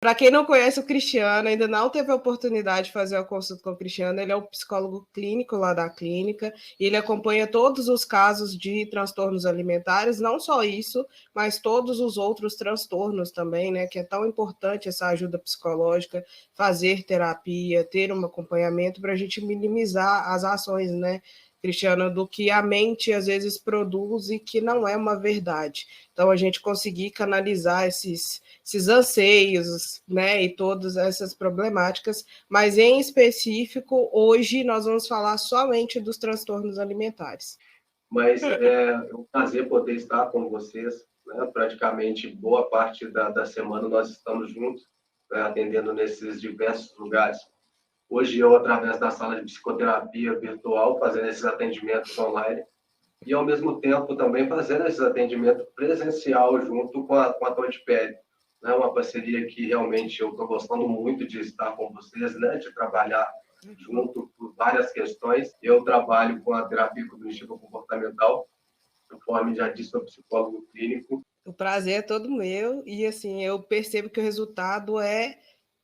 Para quem não conhece o Cristiano, ainda não teve a oportunidade de fazer a consulta com o Cristiano, ele é o psicólogo clínico lá da clínica, e ele acompanha todos os casos de transtornos alimentares, não só isso, mas todos os outros transtornos também, né, que é tão importante essa ajuda psicológica, fazer terapia, ter um acompanhamento para a gente minimizar as ações, né, Cristiano, do que a mente às vezes produz e que não é uma verdade. Então, a gente conseguir canalizar esses anseios, né, e todas essas problemáticas, mas em específico, hoje nós vamos falar somente dos transtornos alimentares. Mas é um prazer poder estar com vocês, né? Praticamente boa parte da semana nós estamos juntos, né? Atendendo nesses diversos lugares. Hoje eu, através da sala de psicoterapia virtual, fazendo esses atendimentos online, e, ao mesmo tempo, também fazendo esse atendimento presencial junto com a Tom de Pele. É uma parceria que realmente eu estou gostando muito de estar com vocês, né? De trabalhar junto por várias questões. Eu trabalho com a terapia cognitiva comportamental, conforme já disse, sou psicólogo clínico. O prazer é todo meu e, assim, eu percebo que o resultado é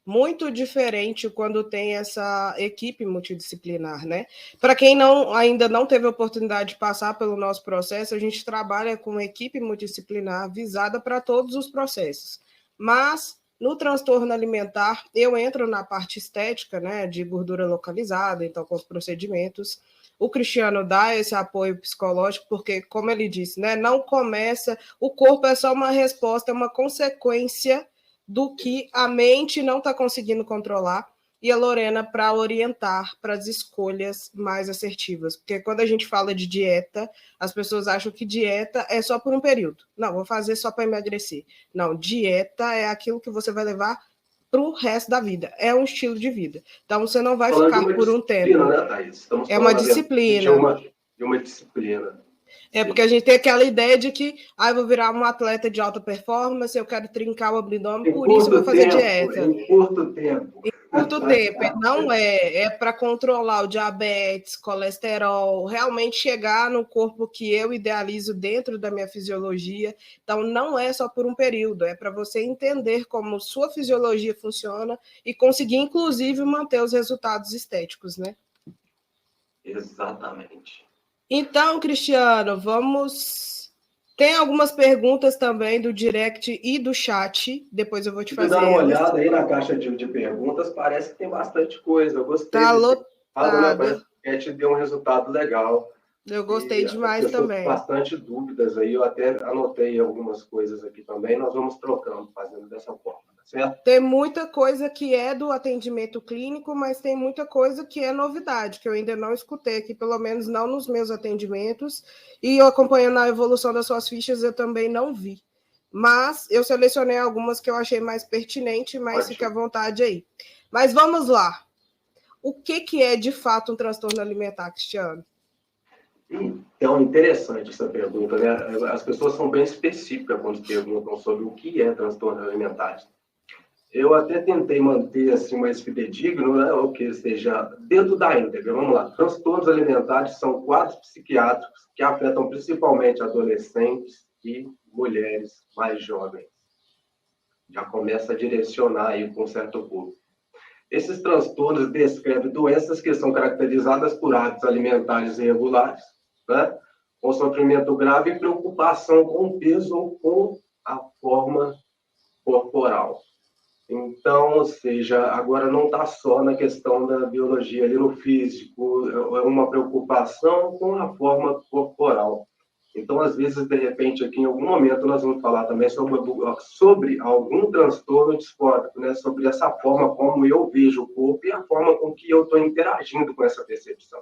muito diferente quando tem essa equipe multidisciplinar, né? Para quem ainda não teve a oportunidade de passar pelo nosso processo, a gente trabalha com uma equipe multidisciplinar visada para todos os processos. Mas no transtorno alimentar, eu entro na parte estética, né, de gordura localizada, então com os procedimentos. O Cristiano dá esse apoio psicológico, porque, como ele disse, né, não começa, o corpo é só uma resposta, é uma consequência do que a mente não está conseguindo controlar, e a Lorena para orientar para as escolhas mais assertivas. Porque quando a gente fala de dieta, as pessoas acham que dieta é só por um período. Não, vou fazer só para emagrecer. Não, dieta é aquilo que você vai levar para o resto da vida. É um estilo de vida. Então, você não vai ficar por um tempo. Né, Thaís? Estamos é uma falando disciplina. De uma disciplina. É porque a gente tem aquela ideia de que eu vou virar um atleta de alta performance, eu quero trincar o abdômen, por isso eu vou fazer dieta. Em curto tempo. Em curto tempo. Não é para controlar o diabetes, colesterol, realmente chegar no corpo que eu idealizo dentro da minha fisiologia. Então, não é só por um período, é para você entender como sua fisiologia funciona e conseguir, inclusive, manter os resultados estéticos, né? Exatamente. Então, Cristiano, vamos. Tem algumas perguntas também do direct e do chat. Depois eu vou te fazer. Dando uma olhada aí na caixa de perguntas, parece que tem bastante coisa. Eu gostei tá desse lotado, né? Parece que te deu um resultado legal. Eu gostei demais também. Bastante dúvidas aí, eu até anotei algumas coisas aqui também. Nós vamos trocando, fazendo dessa forma. Certo? Tem muita coisa que é do atendimento clínico, mas tem muita coisa que é novidade, que eu ainda não escutei aqui, pelo menos não nos meus atendimentos, e eu acompanhando a evolução das suas fichas, eu também não vi. Mas eu selecionei algumas que eu achei mais pertinente, mas fica à vontade aí. Mas vamos lá. O que é, de fato, um transtorno alimentar, Cristiano? Então, interessante essa pergunta, né? As pessoas são bem específicas quando perguntam sobre o que é transtorno alimentar. Eu até tentei manter assim mais fidedigno, né, ou que seja dentro da íntegra. Vamos lá. Transtornos alimentares são quadros psiquiátricos que afetam principalmente adolescentes e mulheres mais jovens. Já começa a direcionar aí com um certo público. Esses transtornos descrevem doenças que são caracterizadas por hábitos alimentares irregulares, né, com sofrimento grave e preocupação com o peso ou com a forma corporal. Então, ou seja, agora não está só na questão da biologia ali no físico, é uma preocupação com a forma corporal. Então, às vezes, de repente, aqui em algum momento nós vamos falar também sobre algum transtorno disfórico, né? Sobre essa forma como eu vejo o corpo e a forma com que eu estou interagindo com essa percepção.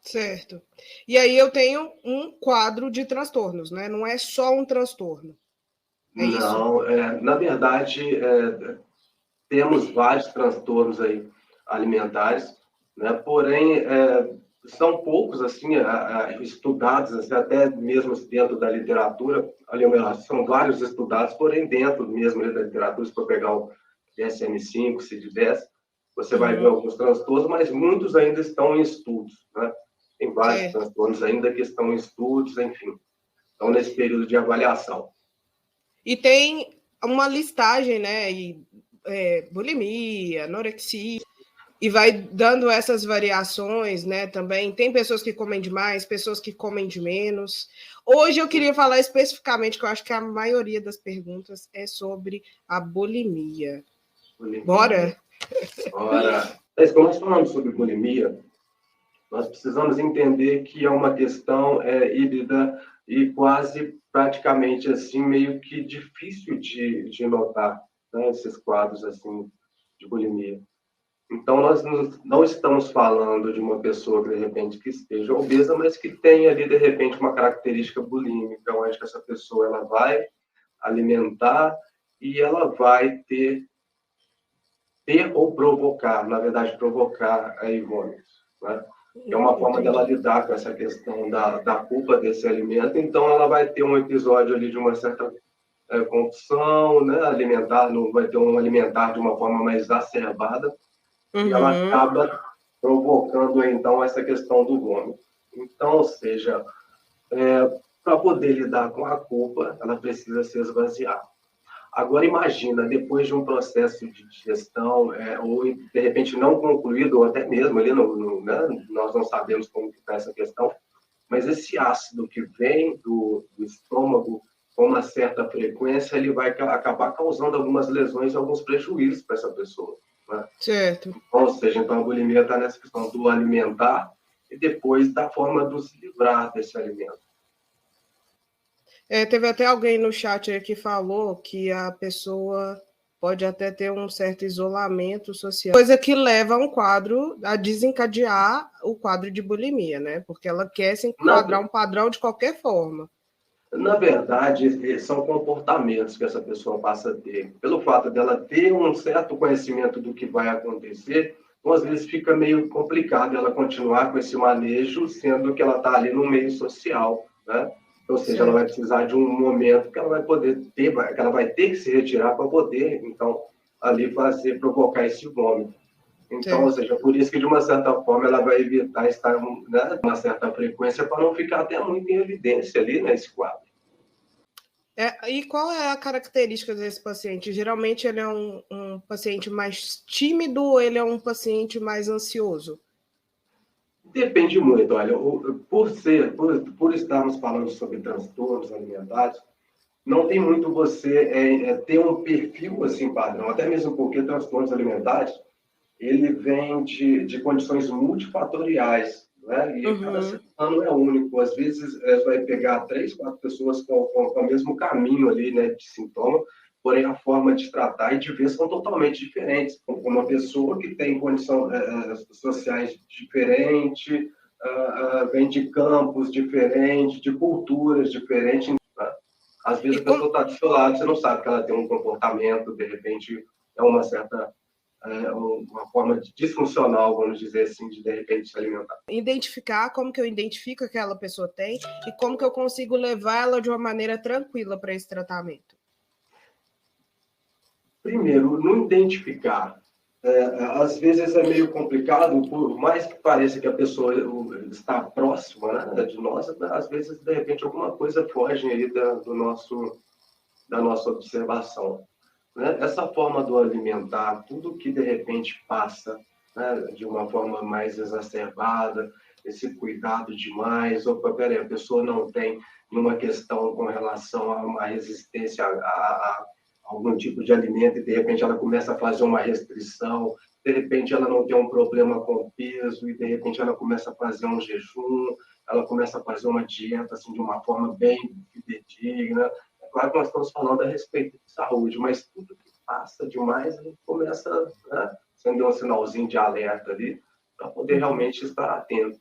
Certo. E aí eu tenho um quadro de transtornos, né? Não é só um transtorno. É não, isso? Na verdade, temos vários transtornos aí alimentares, né? Porém, são poucos assim estudados, assim, até mesmo dentro da literatura. São vários estudados, porém dentro mesmo da literatura, se for pegar o DSM-5, CID-10, você vai ver alguns transtornos, mas muitos ainda estão em estudos, né? Tem vários transtornos ainda que estão em estudos, enfim, estão nesse período de avaliação. E tem uma listagem, né? E bulimia, anorexia, e vai dando essas variações, né? Também tem pessoas que comem demais, pessoas que comem de menos. Hoje eu queria falar especificamente, que eu acho que a maioria das perguntas é sobre a bulimia. Bora? Bora. Mas como nós falamos sobre bulimia, nós precisamos entender que é uma questão híbrida e quase praticamente assim meio que difícil de notar, né, esses quadros assim de bulimia. Então, nós não estamos falando de uma pessoa que, de repente, que esteja obesa, mas que tenha ali, de repente, uma característica bulímica, onde que essa pessoa ela vai alimentar e ela vai ter ou provocar, na verdade, provocar aí vômitos, né? É uma forma dela lidar com essa questão da culpa desse alimento. Então, ela vai ter um episódio ali de uma certa compulsão, né? Alimentar, não vai ter um alimentar de uma forma mais exacerbada, e ela acaba provocando, então, essa questão do vômito. Então, ou seja, para poder lidar com a culpa, ela precisa se esvaziar. Agora, imagina, depois de um processo de digestão, ou de repente não concluído, ou até mesmo ali, né? Nós não sabemos como está essa questão, mas esse ácido que vem do estômago com uma certa frequência, ele vai acabar causando algumas lesões e alguns prejuízos para essa pessoa, né? Certo. Ou seja, então a bulimia está nessa questão do alimentar e depois da forma de se livrar desse alimento. Teve até alguém no chat aí que falou que a pessoa pode até ter um certo isolamento social, coisa que leva a um quadro a desencadear o quadro de bulimia, né? Porque ela quer se enquadrar um padrão de qualquer forma. Na verdade, são comportamentos que essa pessoa passa a ter. Pelo fato dela ter um certo conhecimento do que vai acontecer, então, às vezes fica meio complicado ela continuar com esse manejo, sendo que ela está ali no meio social, né? Ou seja, ela vai precisar de um momento que ela vai poder ter, que ela vai ter que se retirar para poder, então, ali provocar esse vômito. Então, ou seja, por isso que, de uma certa forma, ela vai evitar estar, né, uma certa frequência para não ficar até muito em evidência ali nesse quadro. E qual é a característica desse paciente? Geralmente ele é um paciente mais tímido ou ele é um paciente mais ansioso? Depende muito. Olha, por estarmos falando sobre transtornos alimentares, não tem muito você ter um perfil assim padrão, até mesmo porque transtornos alimentares ele vem de condições multifatoriais, né? E cada ser humano é único. Às vezes, você vai pegar 3, 4 pessoas com o mesmo caminho ali, né, de sintoma, porém a forma de tratar e de ver são totalmente diferentes. Uma pessoa que tem condições sociais diferentes, vem de campos diferentes, de culturas diferentes. Né? Às vezes a pessoa está do seu lado, você não sabe que ela tem um comportamento, de repente, é uma certa... uma forma disfuncional, vamos dizer assim, de repente se alimentar. Identificar como que eu identifico que aquela pessoa tem e como que eu consigo levar ela de uma maneira tranquila para esse tratamento. Primeiro, não identificar. Às vezes é meio complicado, por mais que pareça que a pessoa está próxima, né, de nós, às vezes, de repente, alguma coisa foge aí da nossa observação. Né? Essa forma do alimentar, tudo que de repente passa, né, de uma forma mais exacerbada, esse cuidado demais, opa, peraí, a pessoa não tem nenhuma questão com relação a uma resistência a algum tipo de alimento e de repente ela começa a fazer uma restrição, de repente ela não tem um problema com o peso e de repente ela começa a fazer um jejum, ela começa a fazer uma dieta assim, de uma forma bem fidedigna. Claro que nós estamos falando a respeito de saúde, mas tudo que passa demais, a gente começa, né, acender um sinalzinho de alerta ali, para poder realmente estar atento.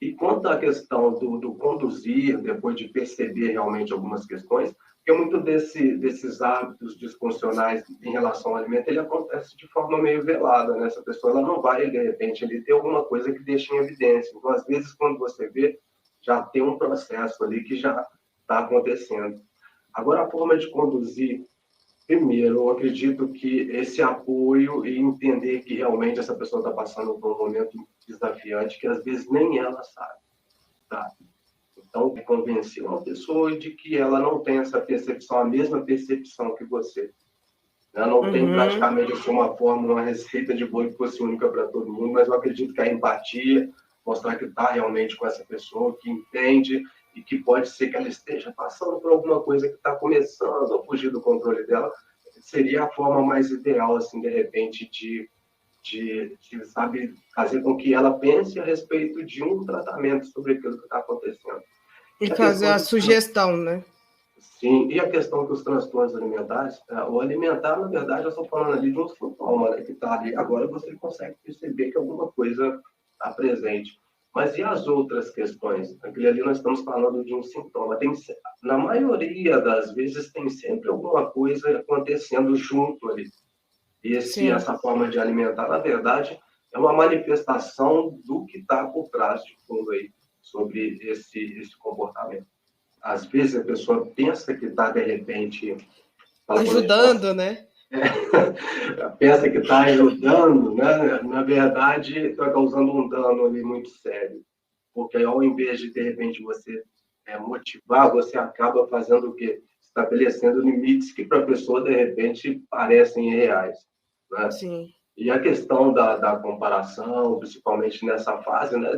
E quanto à questão do conduzir, depois de perceber realmente algumas questões, porque muito desses hábitos disfuncionais em relação ao alimento, ele acontece de forma meio velada, né? Essa pessoa ela não vai, de repente, ali ter alguma coisa que deixe em evidência. Então, às vezes, quando você vê, já tem um processo ali que já está acontecendo. Agora, a forma de conduzir, primeiro, eu acredito que esse apoio e entender que realmente essa pessoa está passando por um momento desafiante que às vezes nem ela sabe. Tá? Então, convencer uma pessoa de que ela não tem essa percepção, a mesma percepção que você. Né? Não tem praticamente assim, uma fórmula, uma receita de bolo que fosse única para todo mundo, mas eu acredito que a empatia, mostrar que está realmente com essa pessoa, que entende e que pode ser que ela esteja passando por alguma coisa que está começando a fugir do controle dela, seria a forma mais ideal, assim, de repente, sabe, fazer com que ela pense a respeito de um tratamento sobre aquilo que está acontecendo. E fazer a sugestão, né? Sim, e a questão dos transtornos alimentares, o alimentar, na verdade, eu estou falando ali de um sintoma, né, que está ali. Agora você consegue perceber que alguma coisa está presente. Mas e as outras questões? Aquele ali nós estamos falando de um sintoma. Na maioria das vezes tem sempre alguma coisa acontecendo junto ali. Essa forma de alimentar, na verdade, é uma manifestação do que está por trás de fundo aí, sobre esse comportamento. Às vezes a pessoa pensa que está, de repente... ajudando, né? Pensa que está ajudando, né? Na verdade, está causando um dano ali muito sério. Porque ao invés de repente, você motivar, você acaba fazendo o quê? Estabelecendo limites que para a pessoa, de repente, parecem irreais. Né? Sim. E a questão da comparação, principalmente nessa fase, né,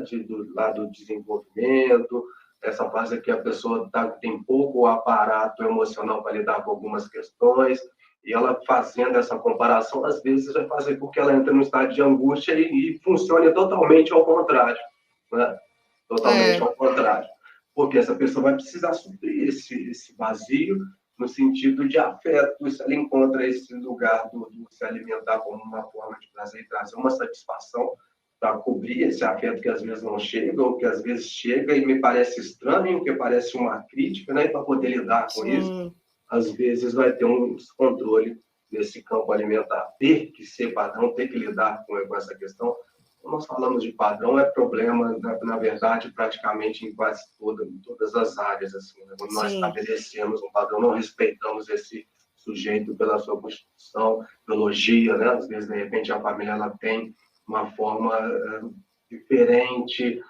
do desenvolvimento, essa fase que a pessoa tem pouco aparato emocional para lidar com algumas questões, e ela fazendo essa comparação, às vezes vai fazer com que ela entre num estado de angústia e funcione totalmente ao contrário. Né? Totalmente ao contrário. Porque essa pessoa vai precisar suprir esse vazio no sentido de afeto, se ela encontra esse lugar do se alimentar como uma forma de prazer e trazer uma satisfação para cobrir esse afeto que às vezes não chega, ou que às vezes chega e me parece estranho, que parece uma crítica, né? E para poder lidar com isso, às vezes vai ter um descontrole nesse campo alimentar. Ter que ser padrão, ter que lidar com essa questão. Quando nós falamos de padrão, é problema, na verdade, praticamente em quase todas as áreas. Assim, né? Quando nós estabelecemos um padrão, não respeitamos esse sujeito pela sua constituição, biologia, né? Às vezes, de repente, a família ela tem uma forma diferente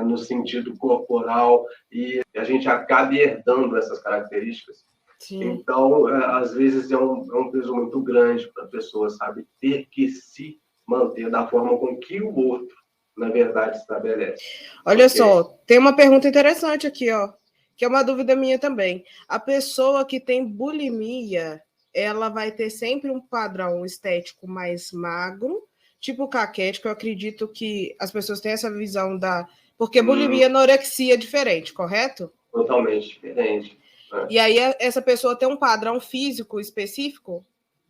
no sentido corporal e a gente acaba herdando essas características. Sim. Então, às vezes, é um peso muito grande para a pessoa, sabe? Ter que se manter da forma com que o outro, na verdade, estabelece. Olha só, tem uma pergunta interessante aqui, ó, que é uma dúvida minha também. A pessoa que tem bulimia, ela vai ter sempre um padrão estético mais magro, tipo caquético. Eu acredito que as pessoas têm essa visão da... Porque bulimia e anorexia é diferente, correto? Totalmente diferente. Né? E aí essa pessoa tem um padrão físico específico?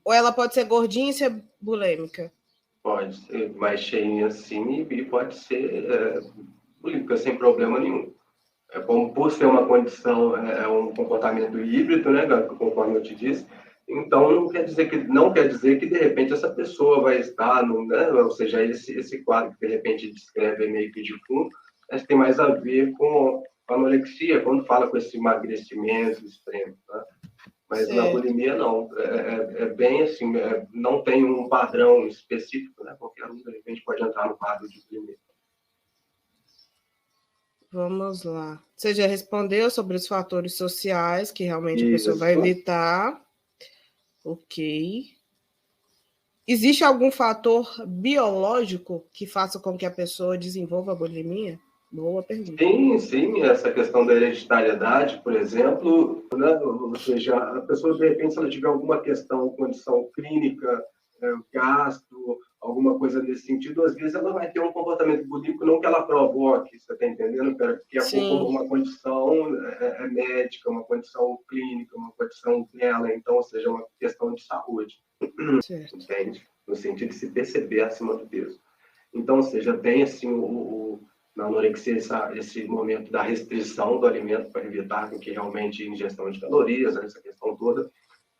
Ou ela pode ser gordinha e ser bulêmica? Pode ser mais cheinha assim e pode ser bulímica sem problema nenhum. Como por ser uma condição, um comportamento híbrido, né, conforme eu te disse, então não quer dizer que de repente essa pessoa vai estar, né, ou seja, esse quadro que de repente descreve meio que de fundo, mas tem mais a ver com a anorexia, quando fala com esse emagrecimento extremo, tá? Mas na bulimia não, é bem assim, não tem um padrão específico, né? Qualquer um de repente pode entrar no quadro de bulimia. Vamos lá. Você já respondeu sobre os fatores sociais que realmente a pessoa vai evitar. Ok. Existe algum fator biológico que faça com que a pessoa desenvolva a bulimia? Boa pergunta. Sim, essa questão da hereditariedade, por exemplo, né? Ou seja, a pessoa, de repente, se ela tiver alguma questão, condição clínica, gastro, alguma coisa nesse sentido, às vezes ela vai ter um comportamento bulímico, não que ela provoque, você está entendendo? Porque é como uma condição médica, uma condição clínica, uma condição dela, então, ou seja, uma questão de saúde, certo. Entende? No sentido de se perceber acima do peso. Então, ou seja, tem assim na anorexia esse momento da restrição do alimento para evitar que realmente ingestão de calorias, essa questão toda,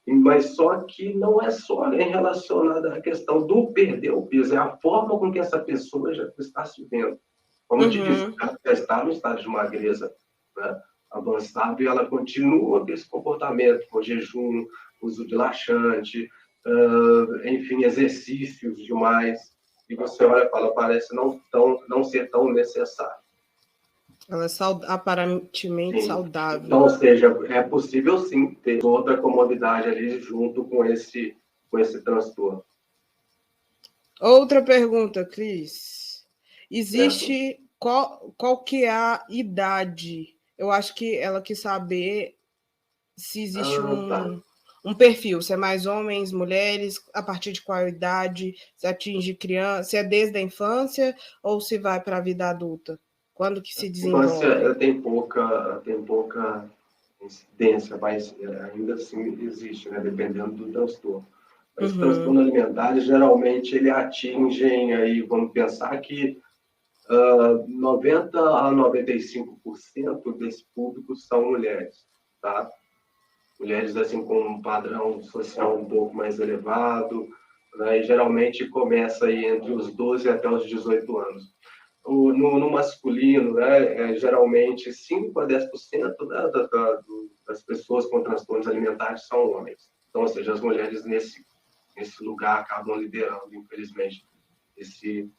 mas só que não é só relacionada à questão do perder o peso, é a forma com que essa pessoa já está se vendo. Como eu te disse, ela já está no estado de magreza, né, avançado, e ela continua com esse comportamento, com jejum, uso de laxante, enfim, exercícios demais, e você olha e fala, parece não ser tão necessário. Ela é aparentemente saudável. Então, ou seja, é possível sim ter outra comodidade ali junto com esse com esse transtorno. Outra pergunta, Cris. Certo? Existe qual que é a idade? Eu acho que ela quis saber se existe Tá. um perfil, se é mais homens, mulheres, a partir de qual idade, se atinge criança, se é desde a infância ou se vai para a vida adulta? Quando que se desenvolve? Infância tem pouca incidência, mas ainda assim existe, né, dependendo do transtorno. Mas Uhum. transtorno alimentar, geralmente, ele atingem aí, vamos pensar que 90 a 95% desse público são mulheres, tá? Mulheres assim com um padrão social um pouco mais elevado, né? E geralmente começa aí entre os 12 até os 18 anos. No masculino, né, geralmente 5 a 10% das pessoas com transtornos alimentares são homens. Então, ou seja, as mulheres nesse lugar acabam liderando, infelizmente, esse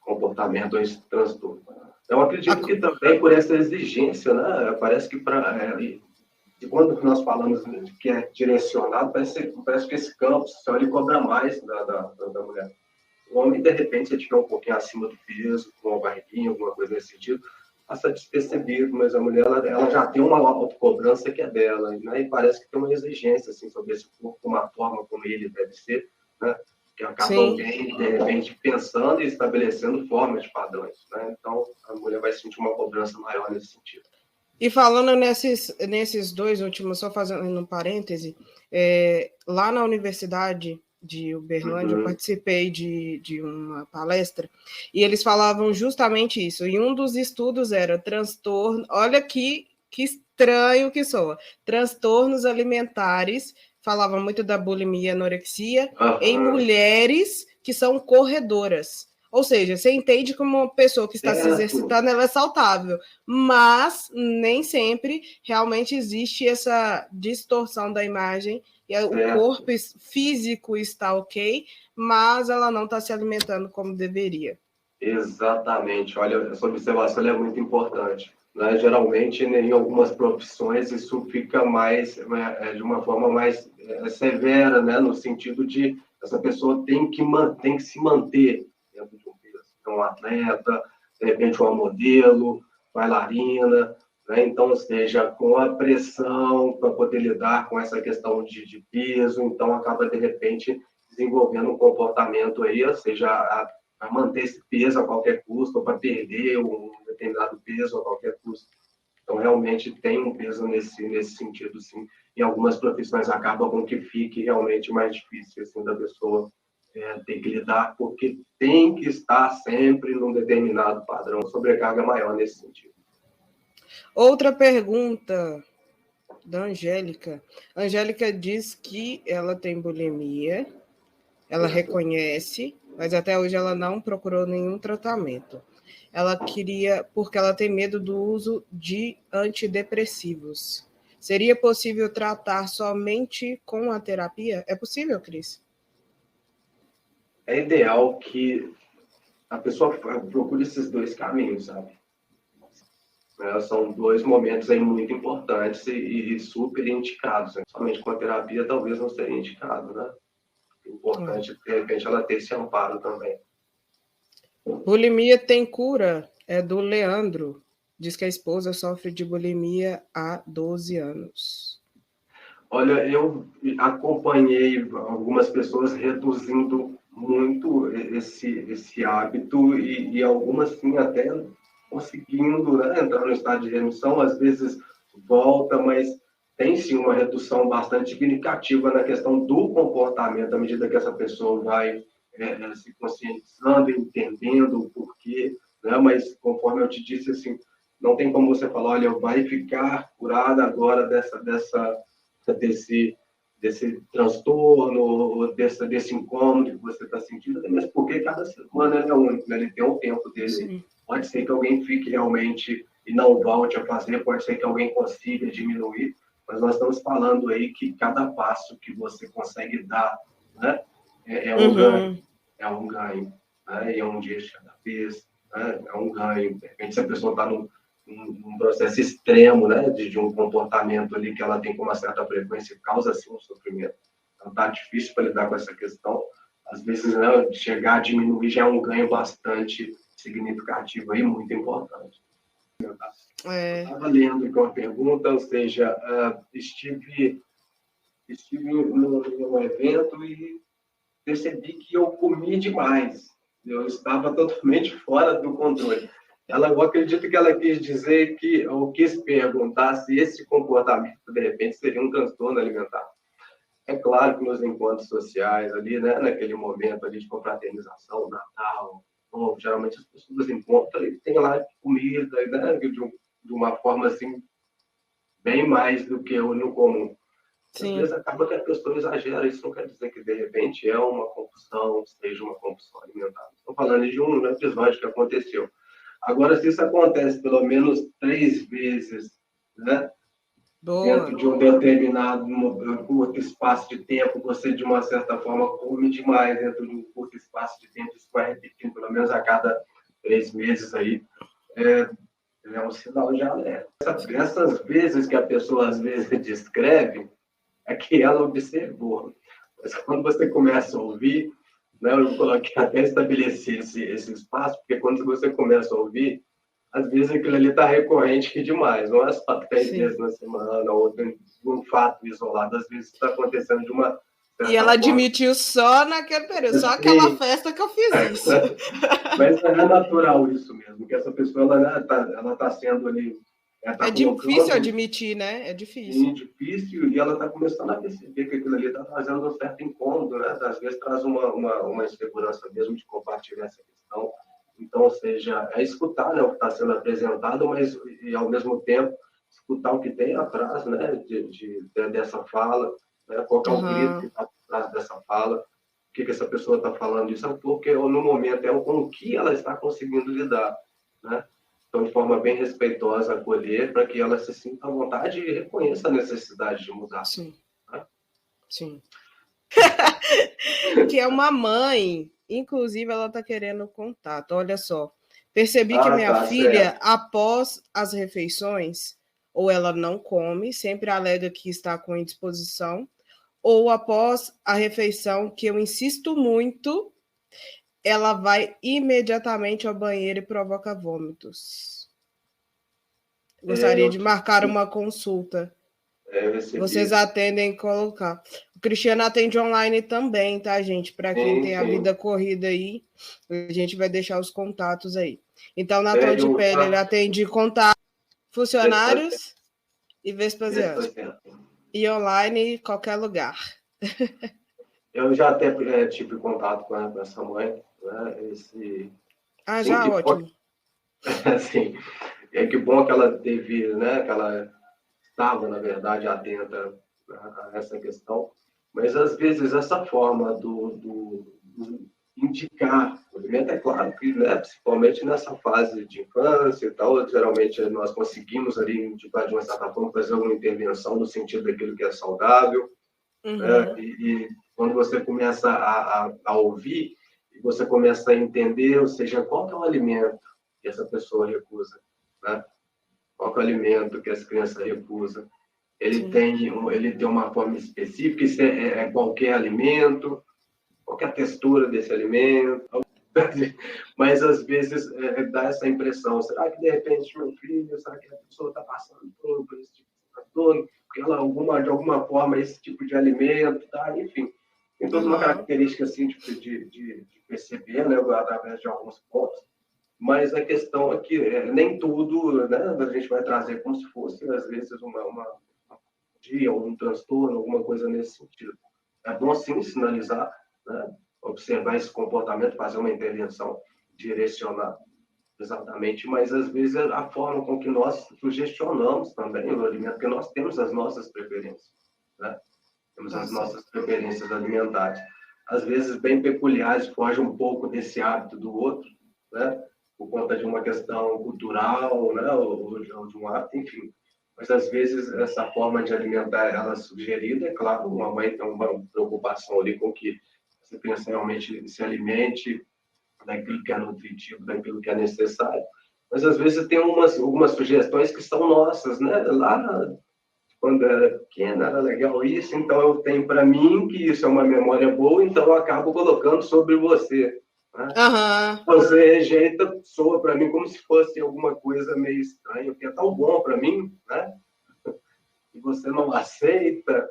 comportamento, esse transtorno. Eu acredito que também por essa exigência, né, parece que de quando nós falamos de que é direcionado, parece que esse campo só ele cobra mais da mulher. O homem, de repente, se ele estiver um pouquinho acima do peso, com uma barriguinha, alguma coisa nesse sentido, passa despercebido, mas a mulher ela já tem uma autocobrança que é dela, né? E parece que tem uma exigência assim, sobre esse corpo, uma forma como ele deve ser, né? Que acaba Sim. alguém, de repente, pensando e estabelecendo formas de padrões. Né? Então, a mulher vai sentir uma cobrança maior nesse sentido. E falando nesses dois últimos, só fazendo um parêntese, lá na Universidade de Uberlândia, eu participei de uma palestra, e eles falavam justamente isso. E um dos estudos era transtorno, olha que estranho que soa, transtornos alimentares, falava muito da bulimia e anorexia, em mulheres que são corredoras. Ou seja, você entende como uma pessoa que está se exercitando, ela é saudável, mas nem sempre realmente existe essa distorção da imagem e o corpo físico está ok, mas ela não está se alimentando como deveria. Exatamente. Olha, essa observação é muito importante. Né? Geralmente, em algumas profissões, isso fica mais, de uma forma mais severa, né? No sentido de essa pessoa tem que se manter dentro de um peso. Então, um atleta, de repente, uma modelo, bailarina, né? Então, ou seja, com a pressão para poder lidar com essa questão de peso, então acaba, de repente, desenvolvendo um comportamento aí, ou seja, a manter esse peso a qualquer custo, ou para perder um determinado peso a qualquer custo. Então, realmente tem um peso nesse sentido, sim. Em algumas profissões acaba com que fique realmente mais difícil, assim, da pessoa ter que lidar, porque tem que estar sempre num determinado padrão, sobrecarga maior nesse sentido. Outra pergunta da Angélica. A Angélica diz que ela tem bulimia, ela reconhece, mas até hoje ela não procurou nenhum tratamento. Ela queria, porque ela tem medo do uso de antidepressivos. Seria possível tratar somente com a terapia? É possível, Cris? É ideal que a pessoa procure esses dois caminhos, sabe? São dois momentos aí muito importantes e super indicados. Né? Somente com a terapia talvez não seria indicado, né? É importante, de repente, ela ter esse amparo também. Bulimia tem cura? É do Leandro. Diz que a esposa sofre de bulimia há 12 anos. Olha, eu acompanhei algumas pessoas reduzindo muito esse hábito e algumas, sim, até conseguindo, né, entrar no estado de remissão. Às vezes volta, mas tem, sim, uma redução bastante significativa na questão do comportamento, à medida que essa pessoa vai se conscientizando, entendendo o porquê, né? Mas, conforme eu te disse, assim, não tem como você falar, olha, vai ficar curada agora desse transtorno, ou desse incômodo que você está sentindo, até mesmo porque cada ser humano é único, né? Ele tem um tempo dele. Sim. Pode ser que alguém fique realmente e não volte a fazer, pode ser que alguém consiga diminuir, mas nós estamos falando aí que cada passo que você consegue dar, né, é um ganho, é um ganho, né? É um dia de cada vez, né? É um ganho. De repente, se a pessoa está num processo extremo, né, de um comportamento ali que ela tem com uma certa frequência, causa, assim, um sofrimento. Então, tá difícil para lidar com essa questão. Às vezes, né, chegar a diminuir já é um ganho bastante significativo e muito importante. Eu estava lendo aqui uma pergunta, ou seja, estive num evento e percebi que eu comi demais. Eu estava totalmente fora do controle. Eu acredito que ela quis dizer ou quis perguntar se esse comportamento, de repente, seria um transtorno alimentar. É claro que nos encontros sociais ali, né, naquele momento ali de confraternização, Natal, bom, geralmente as pessoas encontram e tem lá comida, né, de uma forma assim, bem mais do que o no comum. Às vezes acaba que a pessoa exagera, isso não quer dizer que de repente é uma compulsão, seja uma compulsão alimentar. Estou falando de um episódio que aconteceu. Agora, se isso acontece pelo menos 3 vezes, né, dentro de um determinado curto espaço de tempo, você, de uma certa forma, come demais dentro de um curto espaço de tempo, isso vai repetindo pelo menos a cada 3 meses aí, é um sinal de alerta. Essas vezes que a pessoa, às vezes, descreve, é que ela observou. Mas quando você começa a ouvir, né, eu coloquei até estabelecer esse espaço, porque quando você começa a ouvir, às vezes aquilo ali está recorrente demais, não é só 3 vezes na semana, ou um fato isolado, às vezes está acontecendo de uma... E ela admitiu só naquele período, só aquela festa que eu fiz isso. Mas é natural isso mesmo, que essa pessoa ela tá sendo ali... É difícil admitir, né? É difícil. Sim, difícil, e ela está começando a perceber que aquilo ali está trazendo um certo incômodo, né? Às vezes traz uma insegurança mesmo de compartilhar essa questão. Então, ou seja, é escutar, né, o que está sendo apresentado, mas, e ao mesmo tempo, escutar o que tem atrás, né, dessa fala, né? Qual é o grito que está atrás dessa fala, o que essa pessoa está falando isso, porque no momento é com o que ela está conseguindo lidar, né? Então, de forma bem respeitosa, acolher, para que ela se sinta à vontade e reconheça a necessidade de mudar. Sim. Né? Sim. Que é uma mãe, inclusive, ela está querendo contato. Olha só, percebi que minha filha, certo, após as refeições, ou ela não come, sempre alega que está com indisposição, ou após a refeição, que eu insisto muito, ela vai imediatamente ao banheiro e provoca vômitos. Gostaria de marcar uma consulta. Vocês atendem e colocar. O Cristiano atende online também, tá, gente? Para quem tem a vida corrida aí, a gente vai deixar os contatos aí. Então, na Tom de Pele, ele atende contatos, funcionários e Vespasiano. E online, em qualquer lugar. Eu já até tive contato com essa mãe, né? Já, ótimo. Assim, que bom que ela teve, né? Que ela estava, na verdade, atenta a essa questão, mas às vezes essa forma do indicar o alimento, é claro que, né, principalmente nessa fase de infância e tal, geralmente nós conseguimos ali indicar de uma certa forma, fazer alguma intervenção no sentido daquilo que é saudável, né? E quando você começa a ouvir, e você começa a entender, ou seja, qual que é o alimento que essa pessoa recusa, né? Qual que é o alimento que essa criança recusa? Ele tem uma forma específica, isso é qualquer alimento, qual que é a textura desse alimento, mas às vezes dá essa impressão, será que de repente meu filho, será que a pessoa está passando por esse tipo de transtorno, porque ela de alguma forma esse tipo de alimento, tá? Enfim, tem toda uma característica assim de perceber, né, através de alguns pontos. Mas a questão é que nem tudo, né, a gente vai trazer como se fosse, às vezes, um transtorno, alguma coisa nesse sentido. É bom, sim, sinalizar, né, observar esse comportamento, fazer uma intervenção, direcionar exatamente, mas, às vezes, a forma com que nós sugestionamos também o alimento, porque nós temos as nossas preferências, né? Temos as nossas preferências alimentares. Às vezes, bem peculiares, foge um pouco desse hábito do outro, né? Por conta de uma questão cultural, né, ou de um hábito, enfim. Mas, às vezes, essa forma de alimentar, ela é sugerida, é claro, uma mãe tem uma preocupação ali com que essa criança realmente se alimente daquilo que é nutritivo, daquilo que é necessário. Mas, às vezes, tem algumas sugestões que são nossas, né, lá quando eu era pequeno, era legal isso, então eu tenho para mim que isso é uma memória boa, então eu acabo colocando sobre você. Né? Aham. Você rejeita, soa para mim como se fosse alguma coisa meio estranha, que é tão bom para mim, né? E você não aceita.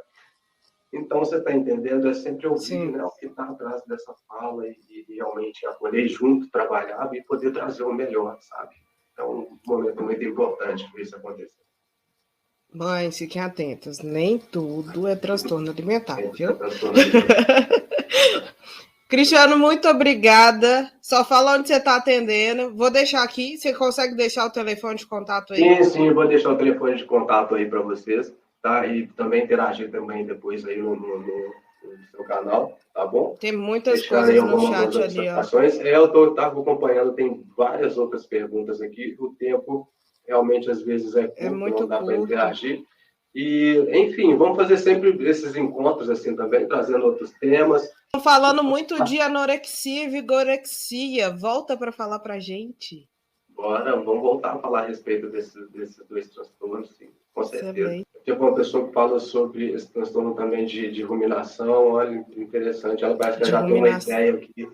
Então, você está entendendo? É sempre ouvir, né, o que está atrás dessa fala e realmente acolher junto, trabalhar e poder trazer o melhor, sabe? É um momento muito importante para isso acontecer. Mães, fiquem atentas. Nem tudo é transtorno alimentar, viu? Transtorno alimentar. Cristiano, muito obrigada. Só fala onde você está atendendo. Vou deixar aqui. Você consegue deixar o telefone de contato aí? Sim, vou deixar o telefone de contato aí para vocês, tá? E também interagir também depois aí no seu canal, tá bom? Tem muitas Deixar coisas aí no chat ali, ó. Eu estava acompanhando, tem várias outras perguntas aqui. O tempo realmente às vezes é curto, muito não dá para curto. interagir. E, enfim, vamos fazer sempre esses encontros assim também, trazendo outros temas. Estão falando muito de anorexia e vigorexia. Volta para falar para a gente. Bora, vamos voltar a falar a respeito desses dois transtornos, sim, com certeza. Excelente. Tem uma pessoa que fala sobre esse transtorno também de ruminação, olha, interessante, ela parece que já tem uma ideia aqui,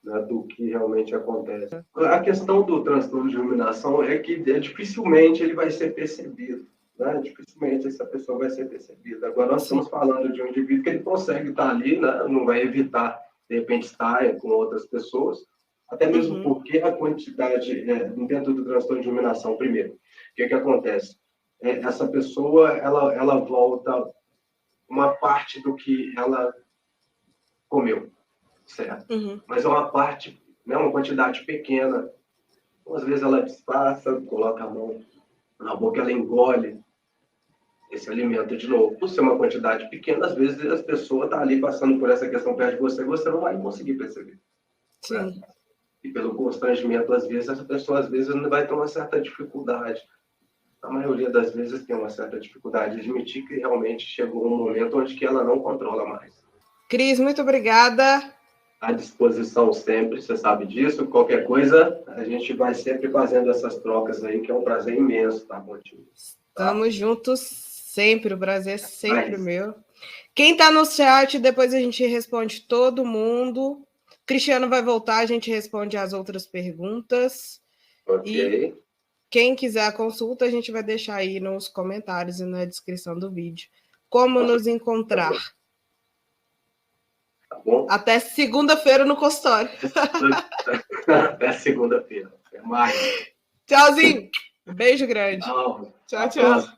né, do que realmente acontece. A questão do transtorno de ruminação é que dificilmente ele vai ser percebido, né? Dificilmente essa pessoa vai ser percebida. Agora, nós estamos falando de um indivíduo que ele consegue estar ali, né? Não vai evitar, de repente, estar com outras pessoas, até mesmo porque a quantidade, dentro do transtorno de ruminação, primeiro, o que acontece? Essa pessoa, ela volta uma parte do que ela comeu, certo? Mas é uma parte, né, uma quantidade pequena. Então, às vezes ela disfarça, coloca a mão na boca, ela engole esse alimento de novo. Por ser uma quantidade pequena, às vezes a pessoa está ali passando por essa questão perto de você e você não vai conseguir perceber. Sim. Né? E pelo constrangimento, às vezes, essa pessoa às vezes vai ter uma certa dificuldade. A maioria das vezes tem uma certa dificuldade de admitir que realmente chegou um momento onde que ela não controla mais. Cris, muito obrigada. À disposição sempre, você sabe disso. Qualquer coisa, a gente vai sempre fazendo essas trocas aí, que é um prazer imenso estar contigo. Estamos juntos sempre, o prazer é sempre meu. Quem está no chat, depois a gente responde todo mundo. Cristiano vai voltar, a gente responde as outras perguntas. Ok. E quem quiser a consulta, a gente vai deixar aí nos comentários e na descrição do vídeo. Como nos encontrar? Tá bom? Até segunda-feira no consultório. Até segunda-feira. Até mais. Tchauzinho. Beijo grande. Tchau.